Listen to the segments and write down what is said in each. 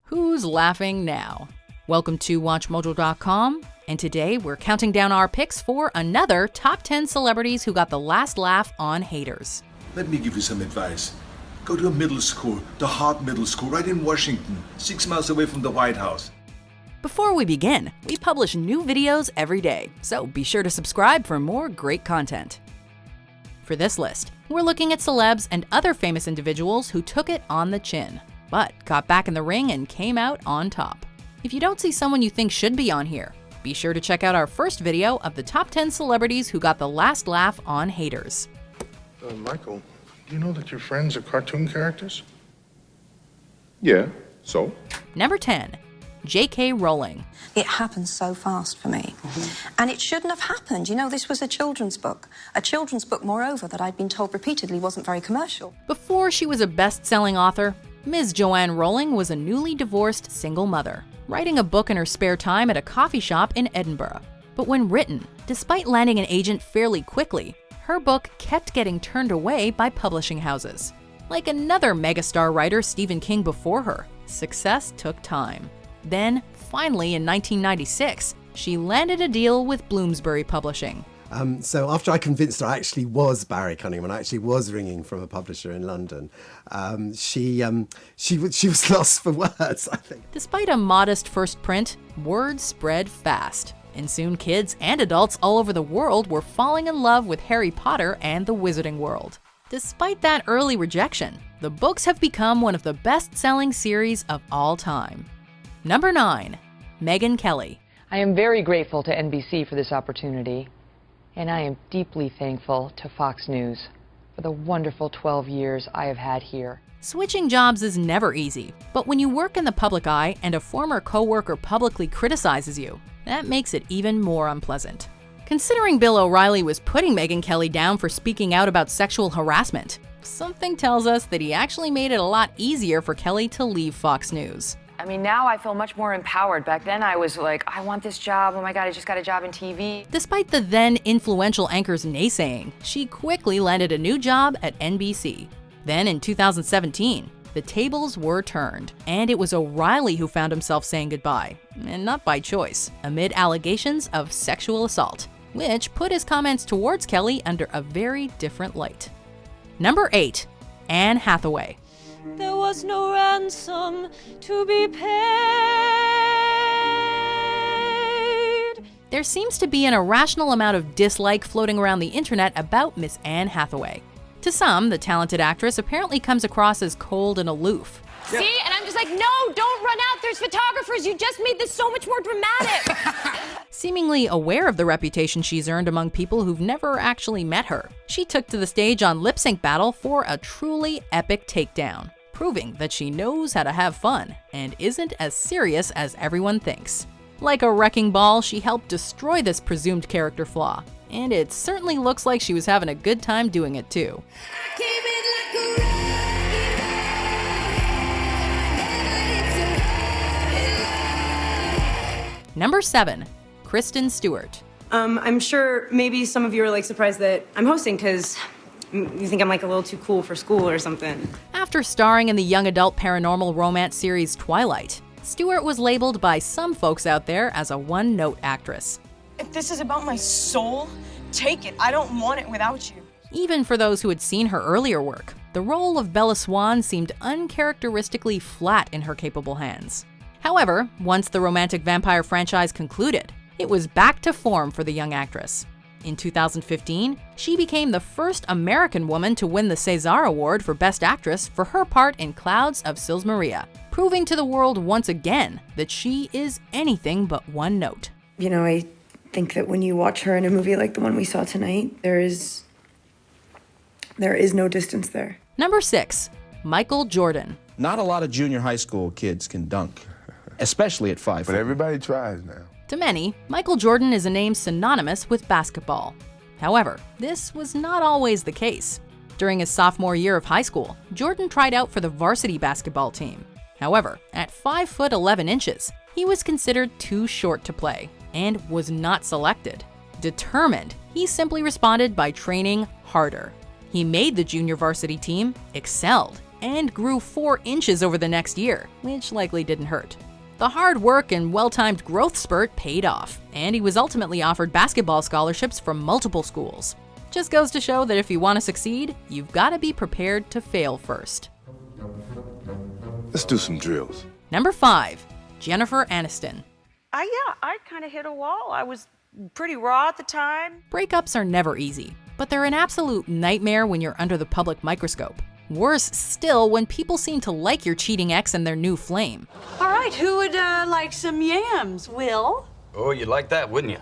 Who's laughing now? Welcome to WatchMojo.com, and today we're counting down our picks for another top 10 celebrities who got the last laugh on haters. Let me give you some advice. Go to a middle school, the Hart Middle School, right in Washington, 6 miles away from the White House. Before we begin, we publish new videos every day, so be sure to subscribe for more great content. For this list, we're looking at celebs and other famous individuals who took it on the chin, but got back in the ring and came out on top. If you don't see someone you think should be on here, be sure to check out our first video of the top 10 celebrities who got the last laugh on haters. Michael, do you know that your friends are cartoon characters? Yeah, so? Number 10. J.K. Rowling. It happened so fast for me. And it shouldn't have happened. You know, this was a children's book. A children's book, moreover, that I'd been told repeatedly wasn't very commercial. Before she was a best-selling author, Ms. Joanne Rowling was a newly divorced single mother, writing a book in her spare time at a coffee shop in Edinburgh. But when written, despite landing an agent fairly quickly, her book kept getting turned away by publishing houses. Like another megastar writer, Stephen King, before her, success took time. Then, finally in 1996, she landed a deal with Bloomsbury Publishing. So after I convinced her I actually was Barry Cunningham and I actually was ringing from a publisher in London, she was lost for words, I think. Despite a modest first print, word spread fast, and soon kids and adults all over the world were falling in love with Harry Potter and the Wizarding World. Despite that early rejection, the books have become one of the best-selling series of all time. Number 9. Megyn Kelly. I am very grateful to NBC for this opportunity. And I am deeply thankful to Fox News for the wonderful 12 years I have had here. Switching jobs is never easy, but when you work in the public eye and a former coworker publicly criticizes you, that makes it even more unpleasant. Considering Bill O'Reilly was putting Megyn Kelly down for speaking out about sexual harassment, something tells us that he actually made it a lot easier for Kelly to leave Fox News. I mean, now I feel much more empowered. Back then I was like, I want this job. Oh my God, I just got a job in TV. Despite the then influential anchor's naysaying, she quickly landed a new job at NBC. Then in 2017, the tables were turned, and it was O'Reilly who found himself saying goodbye, and not by choice, amid allegations of sexual assault, which put his comments towards Kelly under a very different light. Number 8. Anne Hathaway. There was no ransom to be paid. There seems to be an irrational amount of dislike floating around the internet about Miss Anne Hathaway. To some, the talented actress apparently comes across as cold and aloof. See? And I'm just like, no, don't run out. There's photographers. You just made this so much more dramatic. Seemingly aware of the reputation she's earned among people who've never actually met her, she took to the stage on Lip Sync Battle for a truly epic takedown, proving that she knows how to have fun and isn't as serious as everyone thinks. Like a wrecking ball, she helped destroy this presumed character flaw, and it certainly looks like she was having a good time doing it too. Number 7. Kristen Stewart. I'm sure maybe some of you are like surprised that I'm hosting because you think I'm like a little too cool for school or something. After starring in the young adult paranormal romance series Twilight, Stewart was labeled by some folks out there as a one-note actress. If this is about my soul, take it. I don't want it without you. Even for those who had seen her earlier work, the role of Bella Swan seemed uncharacteristically flat in her capable hands. However, once the romantic vampire franchise concluded, it was back to form for the young actress. In 2015, she became the first American woman to win the César Award for Best Actress for her part in Clouds of Sils Maria, proving to the world once again that she is anything but one note. You know, I think that when you watch her in a movie like the one we saw tonight, there is no distance there. Number 6. Michael Jordan. Not a lot of junior high school kids can dunk, especially at 5 foot. But everybody tries now. To many, Michael Jordan is a name synonymous with basketball. However, this was not always the case. During his sophomore year of high school, Jordan tried out for the varsity basketball team. However, at 5 foot 11 inches, he was considered too short to play and was not selected. Determined, he simply responded by training harder. He made the junior varsity team, excelled, and grew 4 inches over the next year, which likely didn't hurt. The hard work and well-timed growth spurt paid off, and he was ultimately offered basketball scholarships from multiple schools. Just goes to show that if you want to succeed, you've got to be prepared to fail first. Let's do some drills. Number 5. Jennifer Aniston. I kind of hit a wall. I was pretty raw at the time. Breakups are never easy, but they're an absolute nightmare when you're under the public microscope. Worse still when people seem to like your cheating ex and their new flame. All right, who would like some yams, Will? Oh, you'd like that, wouldn't you?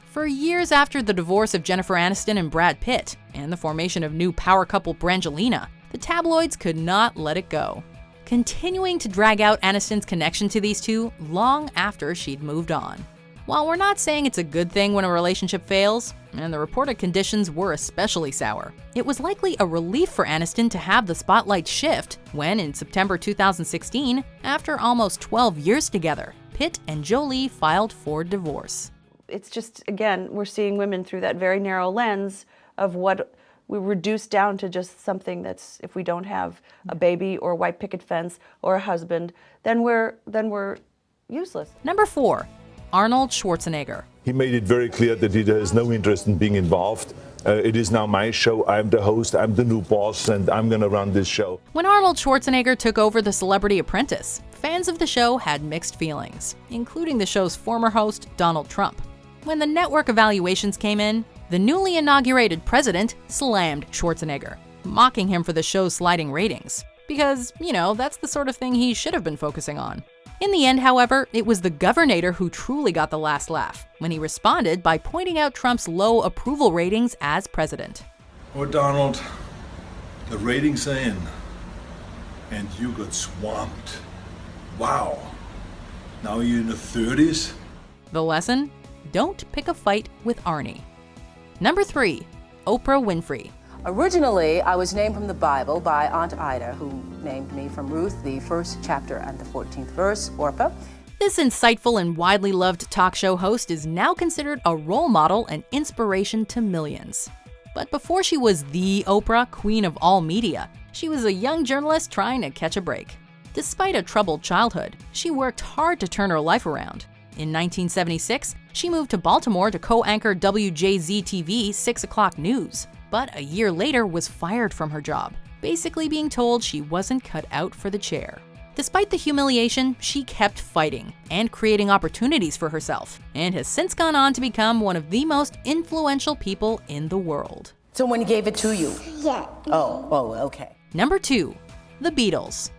For years after the divorce of Jennifer Aniston and Brad Pitt, and the formation of new power couple Brangelina, the tabloids could not let it go, continuing to drag out Aniston's connection to these two long after she'd moved on. While we're not saying it's a good thing when a relationship fails, and the reported conditions were especially sour, it was likely a relief for Aniston to have the spotlight shift when, in September 2016, after almost 12 years together, Pitt and Jolie filed for divorce. It's just, again, we're seeing women through that very narrow lens of what we reduce down to just something that's, if we don't have a baby or a white picket fence or a husband, then we're useless. Number 4. Arnold Schwarzenegger. He made it very clear that he has no interest in being involved. It is now my show, I'm the host, I'm the new boss, and I'm gonna run this show. When Arnold Schwarzenegger took over The Celebrity Apprentice, fans of the show had mixed feelings, including the show's former host, Donald Trump. When the network evaluations came in, the newly inaugurated president slammed Schwarzenegger, mocking him for the show's sliding ratings. Because, that's the sort of thing he should have been focusing on. In the end, however, it was the Governor who truly got the last laugh, when he responded by pointing out Trump's low approval ratings as president. Oh, Donald, the ratings are in, and you got swamped. Wow. Now you're in the 30s? The lesson? Don't pick a fight with Arnie. Number 3. Oprah Winfrey. Originally, I was named from the Bible by Aunt Ida, who named me from Ruth, the 1st chapter and the 14th verse, Orpah. This insightful and widely loved talk show host is now considered a role model and inspiration to millions. But before she was the Oprah, queen of all media, she was a young journalist trying to catch a break. Despite a troubled childhood, she worked hard to turn her life around. In 1976, she moved to Baltimore to co-anchor WJZ-TV 6 O'Clock News, but a year later was fired from her job, basically being told she wasn't cut out for the chair. Despite the humiliation, she kept fighting and creating opportunities for herself, and has since gone on to become one of the most influential people in the world. So when he gave it to you? Yeah. Oh, okay. Number 2. The Beatles.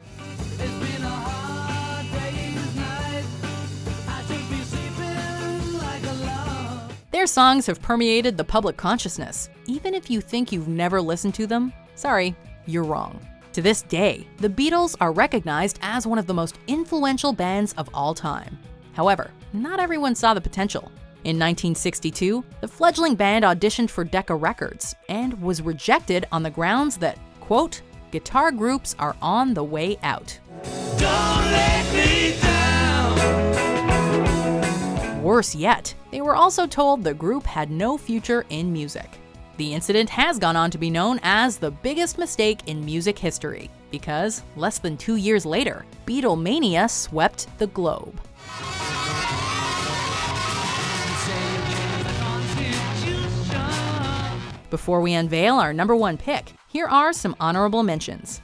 Their songs have permeated the public consciousness. Even if you think you've never listened to them, sorry, you're wrong. To this day, the Beatles are recognized as one of the most influential bands of all time. However, not everyone saw the potential. In 1962, the fledgling band auditioned for Decca Records and was rejected on the grounds that, quote, guitar groups are on the way out. Don't let me down. Worse yet, they were also told the group had no future in music. The incident has gone on to be known as the biggest mistake in music history, because less than 2 years later, Beatlemania swept the globe. Before we unveil our number 1 pick, here are some honorable mentions.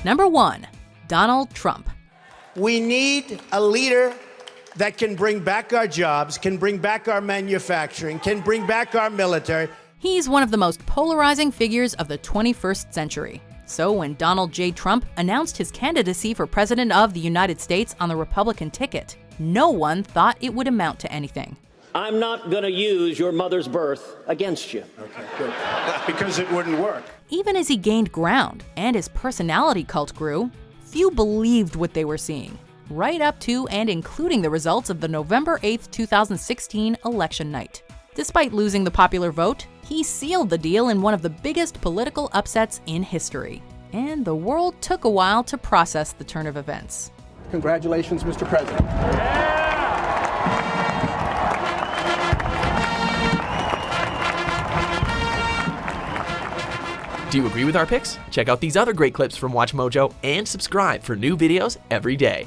Number 1, Donald Trump. We need a leader that can bring back our jobs, can bring back our manufacturing, can bring back our military. He's one of the most polarizing figures of the 21st century. So when Donald J. Trump announced his candidacy for President of the United States on the Republican ticket, no one thought it would amount to anything. I'm not going to use your mother's birth against you. Okay, good. Because it wouldn't work. Even as he gained ground and his personality cult grew, few believed what they were seeing, right up to and including the results of the November 8, 2016 election night. Despite losing the popular vote, he sealed the deal in one of the biggest political upsets in history. And the world took a while to process the turn of events. Congratulations, Mr. President. Do you agree with our picks? Check out these other great clips from WatchMojo and subscribe for new videos every day.